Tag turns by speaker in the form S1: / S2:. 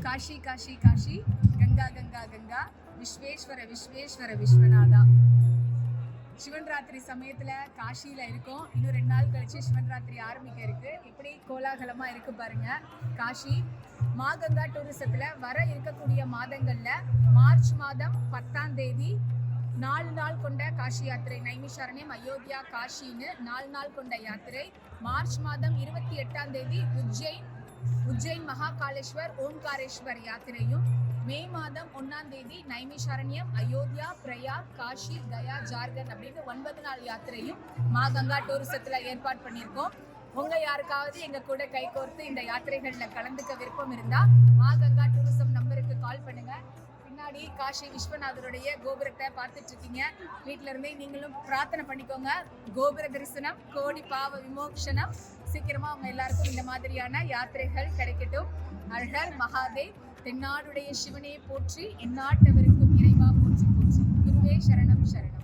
S1: Cauchy Kashi Kashi Ganga Ganga Ganga Vishweshwara Vishweshwara Vishwanatha. Sivan ராத்திரி சமயத்துல காஷியில இருக்கோம். இன்னும் 2 நாள் கழிச்சு சிவன் ராத்திரி ஆரம்பிக்க இருக்கு. இப்படி கோலாகலமா இருக்கு பாருங்க காஷி. மாகங்கா டூரிசத்துல வர இருக்கக்கூடிய மாதங்கள்ல மார்ச் மாதம் 10ஆம் தேதி 4 நாள் கொண்ட காஷி யாத்திரை, நைமிஷாரண்யம், அயோத்தியா, காஷின்னு 4 நாள் கொண்ட யாத்திரை. மார்ச் மாதம் 28ஆம் தேதி உஜ்ஜைன் மகாகாலேஸ்வர் ஓம்காரேஸ்வர் யாத்திரையும், மே மாதம் 1ஆம் தேதி நைமிஷாரண்யம், அயோத்தியா, பிரயாக், காஷி, கயா, ஜார்க்கண்ட் அப்படின்னு 9 நாள் யாத்திரையும் மாகங்கா டூரிசத்துல ஏற்பாடு பண்ணியிருக்கோம். உங்க யாருக்காவது எங்க கூட கைகோர்த்து இந்த யாத்திரைகள்ல கலந்துக்க விருப்பம் இருந்தா மாகங்கா டூரிசம் நம்பருக்கு கால் பண்ணுங்க. பின்னாடி காஷி விஸ்வநாதருடைய கோபுரத்தை பார்த்துட்டு இருக்கீங்க. வீட்டுல இருந்தே நீங்களும் பிரார்த்தனை பண்ணிக்கோங்க. கோபுர தரிசனம், கோடி பாவ விமோக்ஷனம். சீக்கிரமா அவங்க எல்லாருக்கும் இந்த மாதிரியான யாத்திரைகள் கிடைக்கட்டும். அழகர் மகாதேவ். தென்னாடுடைய சிவனே போற்றி, எந்நாட்டவருக்கும் இறைவா போற்றி போற்றி. குருவே சரணம் சரணம்.